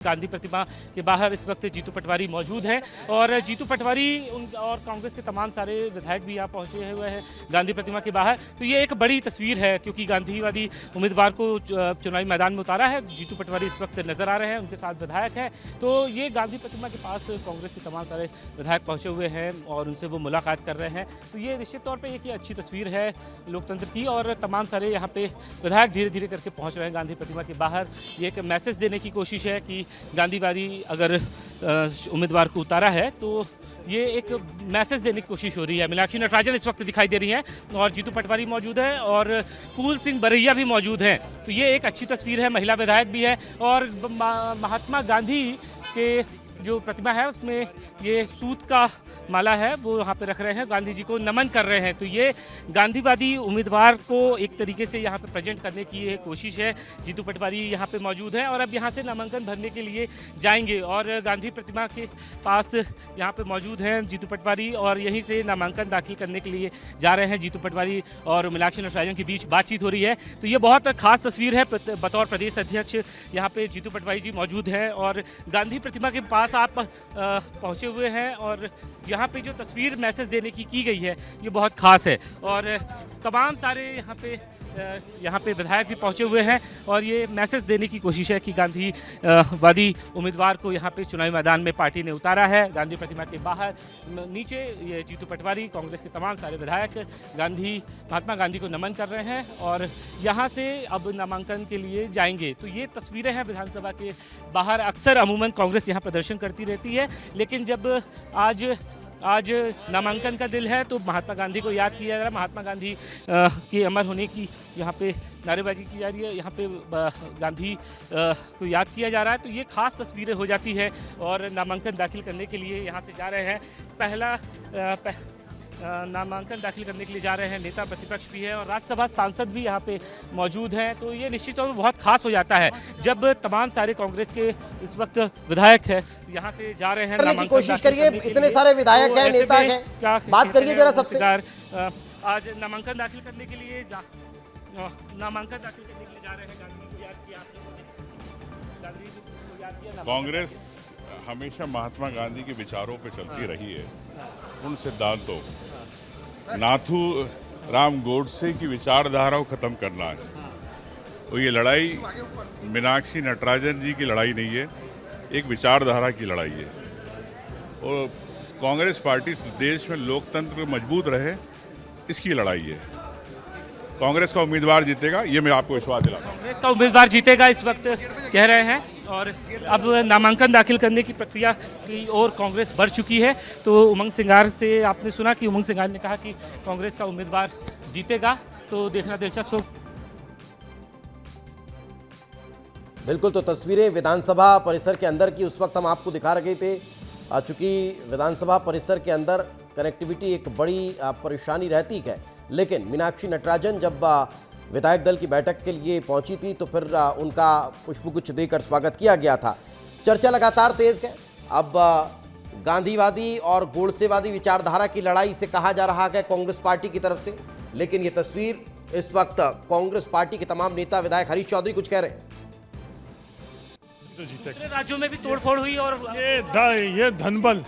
गांधी प्रतिमा के बाहर इस वक्त जीतू पटवारी मौजूद हैं और जीतू पटवारी और कांग्रेस के तमाम सारे विधायक भी यहाँ पहुँचे हुए हैं गांधी प्रतिमा के बाहर। तो ये एक बड़ी तस्वीर है क्योंकि गांधीवादी उम्मीदवार को चुनावी मैदान में उतारा है। जीतू पटवारी इस वक्त नजर आ रहे हैं, उनके साथ विधायक हैं। तो ये गांधी प्रतिमा के पास कांग्रेस के तमाम सारे विधायक पहुँचे हुए हैं और उनसे वो मुलाकात कर रहे हैं। तो ये निश्चित तौर पर एक अच्छी तस्वीर है लोकतंत्र की और तमाम सारे यहाँ पे विधायक धीरे धीरे करके पहुँच रहे हैं गांधी प्रतिमा के बाहर। ये एक मैसेज देने की कोशिश है कि गांधीवादी अगर उम्मीदवार को उतारा है तो ये एक मैसेज देने की कोशिश हो रही है। मीनाक्षी नटराजन इस वक्त दिखाई दे रही हैं और जीतू पटवारी मौजूद हैं और फूल सिंह बरैया भी मौजूद हैं। तो ये एक अच्छी तस्वीर है, महिला विधायक भी है और महात्मा गांधी के जो प्रतिमा है उसमें ये सूत का माला है वो यहाँ पे रख रहे हैं, गांधी जी को नमन कर रहे हैं। तो ये गांधीवादी उम्मीदवार को एक तरीके से यहाँ पे प्रेजेंट करने की ये कोशिश है। जीतू पटवारी यहाँ पे मौजूद हैं और अब यहाँ से नामांकन भरने के लिए जाएंगे और गांधी प्रतिमा के पास यहाँ पे मौजूद हैं जीतू पटवारी और यहीं से नामांकन दाखिल करने के लिए जा रहे हैं। जीतू पटवारी और मीनाक्षी नटराजन के बीच बातचीत हो रही है। तो ये बहुत खास तस्वीर है। बतौर प्रदेश अध्यक्ष यहाँ पे जीतू पटवारी जी मौजूद हैं और गांधी प्रतिमा के पास आप पहुंचे हुए हैं और यहाँ पे जो तस्वीर मैसेज देने की गई है ये बहुत खास है और तमाम सारे यहाँ पे विधायक भी पहुंचे हुए हैं और ये मैसेज देने की कोशिश है कि गांधीवादी उम्मीदवार को यहाँ पे चुनावी मैदान में पार्टी ने उतारा है। गांधी प्रतिमा के बाहर नीचे ये जीतू पटवारी, कांग्रेस के तमाम सारे विधायक महात्मा गांधी को नमन कर रहे हैं और यहाँ से अब नामांकन के लिए जाएंगे। तो ये तस्वीरें हैं विधानसभा के बाहर। अक्सर अमूमन कांग्रेस यहाँ प्रदर्शन करती रहती है, लेकिन जब आज नामांकन का दिन है तो महात्मा गांधी को याद किया जा रहा है। महात्मा गांधी के अमर होने की यहाँ पे नारेबाजी की जा रही है, यहाँ पे गांधी को याद किया जा रहा है। तो ये खास तस्वीरें हो जाती है और नामांकन दाखिल करने के लिए यहाँ से जा रहे हैं। पहला नामांकन दाखिल करने के लिए जा रहे हैं नेता प्रतिपक्ष भी है और राज्यसभा सांसद भी यहाँ पे मौजूद हैं। तो ये निश्चित तौर पर बहुत खास हो जाता है जब तमाम सारे कांग्रेस के इस वक्त विधायक है यहाँ से जा रहे हैं। नामांकन कोशिश करिए, इतने सारे विधायक हैं, नेता हैं, बात करिए जरा सबसे। आज नामांकन दाखिल करने के लिए जा रहे हैं। गांधी को याद किया गांधी को याद किया। कांग्रेस हमेशा महात्मा गांधी के विचारों पे चलती रही है, उन सिद्धांतों। नाथू राम गोडसे की विचारधारा को खत्म करना है। तो ये लड़ाई मीनाक्षी नटराजन जी की लड़ाई नहीं है, एक विचारधारा की लड़ाई है और कांग्रेस पार्टी देश में लोकतंत्र मजबूत रहे इसकी लड़ाई है। कांग्रेस का उम्मीदवार जीतेगा, ये मैं आपको विश्वास दिलाता हूं। कांग्रेस का उम्मीदवार जीतेगा इस वक्त कह रहे हैं और अब नामांकन दाखिल करने की प्रक्रिया की ओर कांग्रेस बढ़ चुकी है। तो उमंग सिंगार से आपने सुना कि उमंग सिंगार ने कहा कि कांग्रेस का उम्मीदवार जीतेगा। तो देखना दिलचस्प हो। बिल्कुल, तो तस्वीरें विधानसभा परिसर के अंदर की उस वक्त हम आपको दिखा रहे थे। चूंकि विधानसभा परिसर के अंदर कनेक्टिविटी एक बड़ी परेशानी रहती है, लेकिन मीनाक्षी नटराजन जब विधायक दल की बैठक के लिए पहुंची थी तो फिर उनका पुष्पगुच्छ देकर स्वागत किया गया था। चर्चा लगातार तेज है। अब गांधीवादी और गोडसेवादी विचारधारा की लड़ाई से कहा जा रहा है कांग्रेस पार्टी की तरफ से, लेकिन ये तस्वीर इस वक्त कांग्रेस पार्टी के तमाम नेता विधायक हरीश चौधरी कुछ कह रहे हैं। दूसरे राज्यों में भी तोड़फोड़ हुई और ये धनबल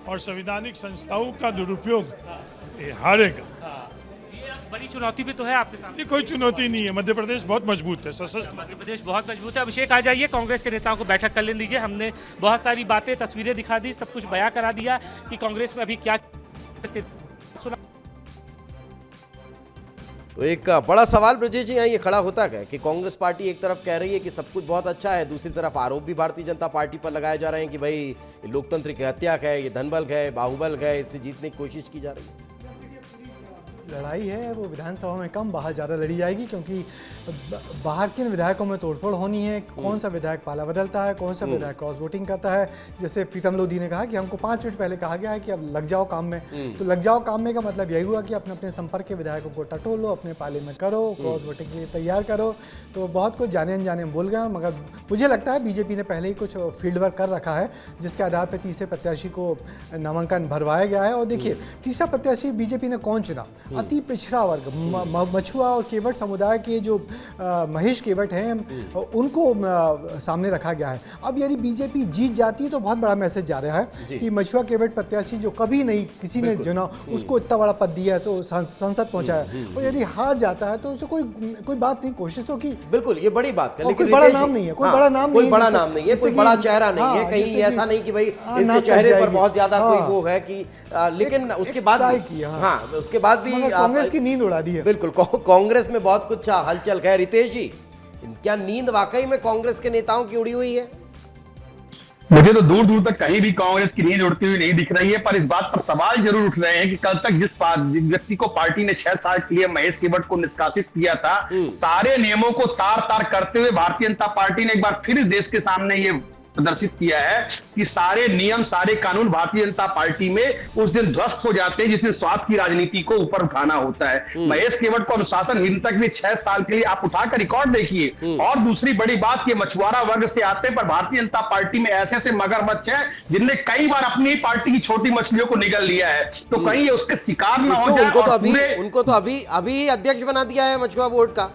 और संवैधानिक संस्थाओं का दुरुपयोग ये हारेगा। बड़ी चुनौती भी तो है आपके सामने। कोई चुनौती नहीं है, मध्य प्रदेश बहुत मजबूत है, सशक्त मध्य प्रदेश बहुत मजबूत है। अभिषेक आ जाइए, कांग्रेस के नेताओं को बैठक कर लेने दीजिए। हमने बहुत सारी बातें, तस्वीरें दिखा दी, सब कुछ बयां करा दिया कि कांग्रेस में अभी क्या सुना। तो एक बड़ा सवाल ब्रजेश जी यहाँ ये खड़ा होता है कि कांग्रेस पार्टी एक तरफ कह रही है कि सब कुछ बहुत अच्छा है, दूसरी तरफ आरोप भी भारतीय जनता पार्टी पर लगाए जा रहे हैं कि भाई लोकतंत्र की हत्या है, ये धनबल है, बाहुबल है, इससे जीतने की कोशिश की जा रही है। लड़ाई है वो विधानसभा में कम, बाहर ज़्यादा लड़ी जाएगी क्योंकि बाहर किन विधायकों में तोड़फोड़ होनी है। कौन सा विधायक पाला बदलता है, कौन सा विधायक क्रॉस वोटिंग करता है। जैसे प्रीतम लोधी ने कहा कि हमको 5 मिनट पहले कहा गया है कि अब लग जाओ काम में। तो लग जाओ काम में का मतलब यही हुआ कि अपने अपने संपर्क के विधायकों को टटोलो, अपने पाले में करो, क्रॉस वोटिंग के लिए तैयार करो। तो बहुत कुछ जाने अनजाने में बोल गए, मगर मुझे लगता है बीजेपी ने पहले ही कुछ फील्ड वर्क कर रखा है जिसके आधार पर तीसरे प्रत्याशी को नामांकन भरवाया गया है। और देखिए, तीसरा प्रत्याशी बीजेपी ने कौन चुना। अति पिछड़ा वर्ग मछुआ और केवट समुदाय के जो महेश केवट हैं उनको सामने रखा गया है। अब यदि बीजेपी जीत जाती है तो बहुत बड़ा मैसेज जा रहा है कि मछुआ केवट प्रत्याशी जो कभी नहीं किसी ने चुना उसको इतना बड़ा पद दिया है तो संसद पहुंचाया, और यदि हार जाता है तो उसे कोई बात नहीं, कोशिश तो की। बिल्कुल, ये बड़ी बात है, लेकिन बड़ा नाम नहीं है, कोई बड़ा नाम कोई बड़ा नाम नहीं है, कोई बड़ा चेहरा नहीं है, कहीं ऐसा नहीं कि भाई इसके चेहरे पर बहुत ज्यादा कोई वो है कि लेकिन उसके बाद उसके बाद भी कांग्रेस की नींद उड़ा दी है। बिल्कुल, कांग्रेस में बहुत कुछ हलचल है। रितेश जी, क्या नींद वाकई में कांग्रेस के नेताओं की उड़ी हुई है? मुझे तो दूर दूर तक कहीं भी कांग्रेस की नींद उड़ती हुई नहीं दिख रही है, पर इस बात पर सवाल जरूर उठ रहे हैं कि कल तक जिस व्यक्ति को पार्टी ने 6 साल के लिए महेश केवट को निष्कासित किया था, सारे नियमों को तार तार करते हुए भारतीय जनता पार्टी ने एक बार फिर देश के सामने ये प्रदर्शित किया है कि सारे नियम सारे कानून भारतीय जनता पार्टी में उस दिन ध्वस्त हो जाते हैं जिस दिन स्वार्थ की राजनीति को ऊपर उठाना होता है। महेश केवट को अनुशासनहीनता के लिए 6 साल के लिए आप उठाकर रिकॉर्ड देखिए। और दूसरी बड़ी बात कि मछुआरा वर्ग से आते हैं, पर भारतीय जनता पार्टी में ऐसे ऐसे मगरमच्छ हैं जिनने कई बार अपनी पार्टी की छोटी मछलियों को निगल लिया है, तो कहीं ये उसके शिकार न हो जाए। उनको तो अभी अध्यक्ष बना दिया है मछुआ बोर्ड का,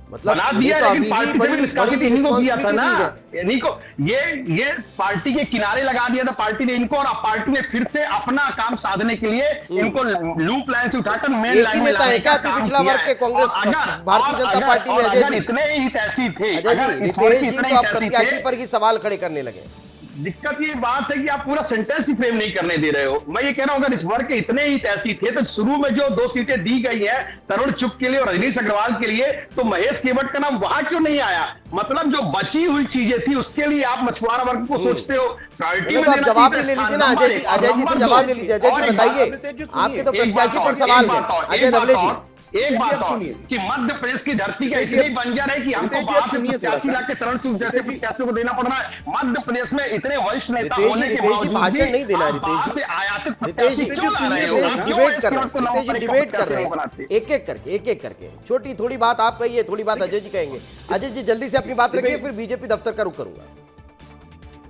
मतलब बना दिया, लेकिन पार्टी से भी निष्कासित इन्हीं को किया था ना, इन्हीं को ये पार्टी के किनारे लगा दिया था पार्टी ने इनको, और पार्टी ने फिर से अपना काम साधने के लिए इनको लूप लाइन से उठाकर मेन लाइन में लाने का काम पिछला वर्ग के कांग्रेस भारतीय जनता पार्टी में अजय जी इतने ही तैसी थे, रितेश जी तो आप प्रत्याशी पर ही सवाल खड़े करने लगे। दिक्कत ये बात है कि आप पूरा सेंटेंस ही फ्रेम नहीं करने दे रहे हो। मैं ये कह रहा हूं अगर इस वर्ग के इतने ही तैसी थे तो शुरू में जो 2 सीटें दी गई है तरुण चुग के लिए और रजनीश अग्रवाल के लिए, तो महेश केवट का नाम वहां क्यों नहीं आया? मतलब जो बची हुई चीजें थी उसके लिए आप मछुआरा वर्ग को सोचते हो प्रायोरिटी में देना। जवाब ले लीजिए ना अजय जी से जवाब ले लीजिए। अजय जी बताइए, आपके तो प्रत्याशी पर सवाल है। अजय धवले जी, एक बात और कि मध्य प्रदेश की धरती का इतनी बंजर है कि हमको बाहर से 85 लाख के तरण चूक जैसे प्रत्याशियों को देना पड़ रहा है। मध्य प्रदेश में इतने वरिष्ठ नेता होने के बावजूद भाषण नहीं देना। रितेश जी डिबेट कर रहे हैं, एक एक करके छोटी थोड़ी बात आप कहिए, थोड़ी बात अजय जी कहेंगे। अजय जी जल्दी से अपनी बात रखिए, फिर बीजेपी दफ्तर का रुख करूंगा।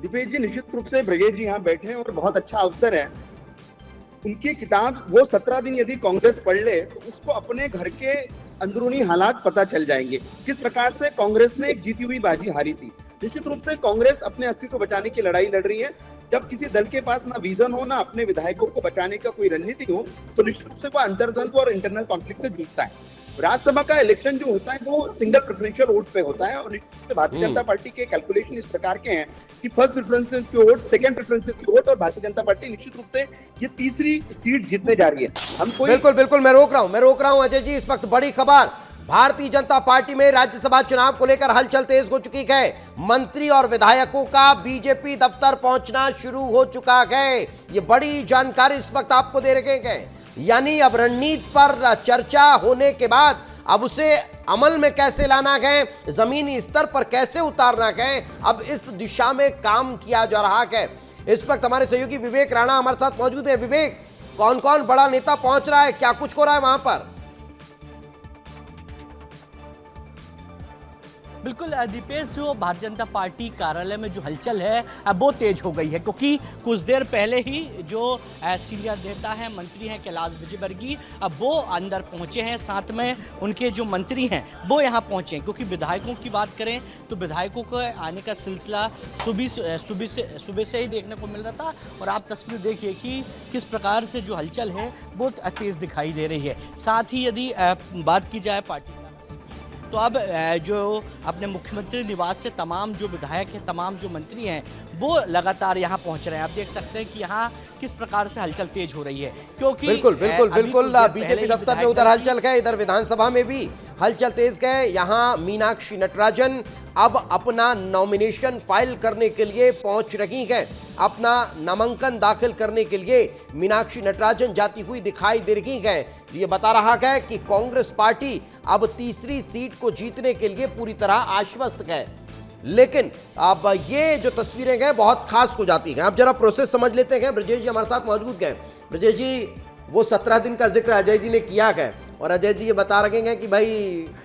दिपेश जी, निश्चित रूप से ब्रजेश जी यहाँ बैठे हैं और बहुत अच्छा अवसर है। उनकी किताब वो 17 दिन यदि कांग्रेस पढ़ ले तो उसको अपने घर के अंदरूनी हालात पता चल जाएंगे, किस प्रकार से कांग्रेस ने एक जीती हुई बाजी हारी थी। निश्चित रूप से कांग्रेस अपने अस्तित्व को बचाने की लड़ाई लड़ रही है। जब किसी दल के पास ना विजन हो, ना अपने विधायकों को बचाने का कोई रणनीति हो, तो निश्चित रूप से वो अंतर्द्वंद्व और इंटरनल कॉन्फ्लिक्ट से जूझता है। राज्यसभा का इलेक्शन जो होता है वो सिंगल प्रेफरेंशियल वोट पे होता है, और निश्चित रूप से भारतीय जनता पार्टी के कैलकुलेशन इस प्रकार के हैं कि फर्स्ट प्रेफरेंसेस की वोट, सेकंड प्रेफरेंसेस की वोट, और भारतीय जनता पार्टी निश्चित रूप से ये तीसरी सीट जीतने जा रही है। हम कोई बिल्कुल मैं रोक रहा हूं अजय जी। इस वक्त बड़ी खबर, भारतीय जनता पार्टी में राज्यसभा चुनाव को लेकर हलचल तेज हो चुकी है। मंत्री और विधायकों का बीजेपी दफ्तर पहुंचना शुरू हो चुका है। ये बड़ी जानकारी इस वक्त आपको दे रहे हैं। यानी अब रणनीति पर चर्चा होने के बाद अब उसे अमल में कैसे लाना है, जमीनी स्तर पर कैसे उतारना है, अब इस दिशा में काम किया जा रहा है। इस वक्त हमारे सहयोगी विवेक राणा हमारे साथ मौजूद है। विवेक, कौन कौन बड़ा नेता पहुंच रहा है, क्या कुछ हो रहा है वहां पर? बिल्कुल दीपेश, जो भारतीय जनता पार्टी कार्यालय में जो हलचल है अब वो तेज हो गई है, क्योंकि कुछ देर पहले ही जो सीनियर नेता हैं, मंत्री हैं कैलाश विजयवर्गीय, अब वो अंदर पहुंचे हैं। साथ में उनके जो मंत्री हैं वो यहाँ पहुंचे हैं, क्योंकि विधायकों की बात करें तो विधायकों को आने का सिलसिला सुबह से ही देखने को मिल रहा था। और आप तस्वीर देखिए कि किस प्रकार से जो हलचल है वो तेज दिखाई दे रही है। साथ ही यदि बात की जाए पार्टी तो अब जो अपने मुख्यमंत्री निवास से तमाम जो विधायक हैं, तमाम जो मंत्री हैं, वो लगातार यहाँ पहुँच रहे हैं। आप देख सकते हैं कि यहाँ किस प्रकार से हलचल तेज हो रही है, क्योंकि बिल्कुल बीजेपी दफ्तर में उधर हलचल है, इधर विधानसभा में भी हलचल तेज गए। यहाँ मीनाक्षी नटराजन अब अपना नॉमिनेशन फाइल करने के लिए पहुंच रही हैं। अपना नामांकन दाखिल करने के लिए मीनाक्षी नटराजन जाती हुई दिखाई दे रही हैं। ये बता रहा है कि कांग्रेस पार्टी अब तीसरी सीट को जीतने के लिए पूरी तरह आश्वस्त है। लेकिन अब ये जो तस्वीरें हैं बहुत खास हो जाती हैं। अब जरा प्रोसेस समझ लेते हैं। ब्रजेश जी हमारे साथ मौजूद हैं। ब्रजेश जी, वो 17 दिन का जिक्र अजय जी ने किया है, और अजय जी ये बता रहे हैं कि भाई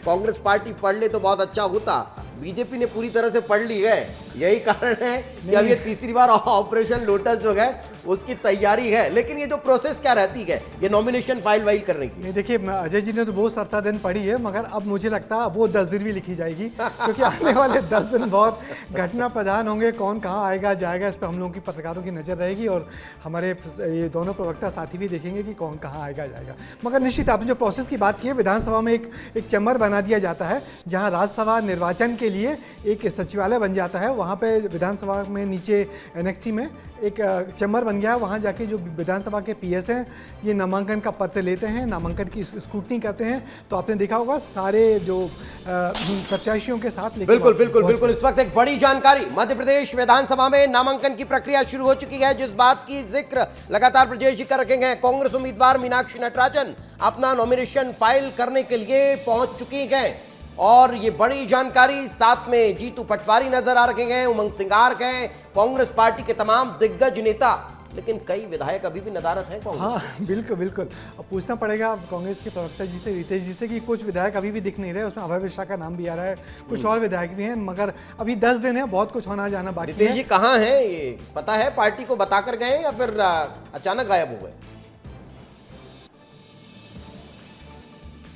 कांग्रेस पार्टी पढ़ ले तो बहुत अच्छा होता। बीजेपी ने पूरी तरह से पढ़ ली है, यही कारण है कि अब ये तीसरी बार ऑपरेशन लोटस जो है उसकी तैयारी है। लेकिन ये जो प्रोसेस क्या रहती है ये नॉमिनेशन फाइल वाइल करने की? नहीं देखिए, अजय जी ने तो बहुत 17 दिन पढ़ी है, मगर अब मुझे लगता है वो 10 दिन भी लिखी जाएगी, क्योंकि आने वाले 10 दिन बहुत घटना प्रधान होंगे। कौन कहाँ आएगा जाएगा इस पर हम लोगों की पत्रकारों की नज़र रहेगी, और हमारे ये दोनों प्रवक्ता साथी भी देखेंगे कि कौन कहाँ आएगा जाएगा। मगर निश्चित आपने जो प्रोसेस की बात की है, विधानसभा में एक चैम्बर बना दिया जाता है जहाँ राज्यसभा निर्वाचन के लिए एक सचिवालय बन जाता है। वहाँ पे विधानसभा में नीचे एनेक्सी में एक चैम्बर बन गया है। वहाँ जाके जो विधानसभा के पीएस हैं ये नामांकन का पत्र लेते हैं, नामांकन की स्क्रूटनी करते हैं। तो आपने देखा होगा सारे जो प्रत्याशियों के साथ बिल्कुल बिल्कुल बिल्कुल। इस वक्त एक बड़ी जानकारी, मध्य प्रदेश विधानसभा में नामांकन की प्रक्रिया शुरू हो चुकी है, जिस बात की जिक्र लगातार ब्रजेश जी कर रखे हैं। कांग्रेस उम्मीदवार मीनाक्षी नटराजन अपना नॉमिनेशन फाइल करने के लिए पहुंच चुकी हैं, और ये बड़ी जानकारी, साथ में जीतू पटवारी नजर आ रहे हैं, उमंग सिंगार हैं, कांग्रेस पार्टी के तमाम दिग्गज नेता। लेकिन कई विधायक अभी भी नदारत हैं कांग्रेस। हाँ बिल्कुल बिल्कुल। अब पूछना पड़ेगा कांग्रेस के प्रवक्ता जी से, रितेश जी से, कि कुछ विधायक अभी भी दिख नहीं रहे। उसमें अभय मिश्रा का नाम भी आ रहा है, कुछ और विधायक भी हैं, मगर अभी 10 दिन है, बहुत कुछ होना जाना बाकी है। रितेश जी कहाँ हैं, ये पता है? पार्टी को बताकर गए या फिर अचानक गायब हो गए?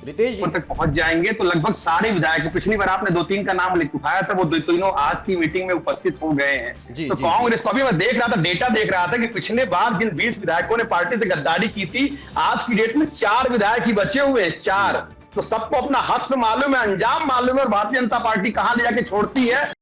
रितेश जी तक पहुंच जाएंगे तो लगभग सारे विधायक, पिछली बार आपने 2-3 का नाम उठाया था, वो तीनों आज की मीटिंग में उपस्थित हो गए हैं। तो कांग्रेस को अभी मैं देख रहा था, डेटा देख रहा था कि पिछले बार जिन 20 विधायकों ने पार्टी से गद्दारी की थी, आज की डेट में 4 विधायक ही बचे हुए हैं, 4। तो सबको अपना हश्र मालूम है, अंजाम मालूम है, और भारतीय जनता पार्टी कहां ले जाके छोड़ती है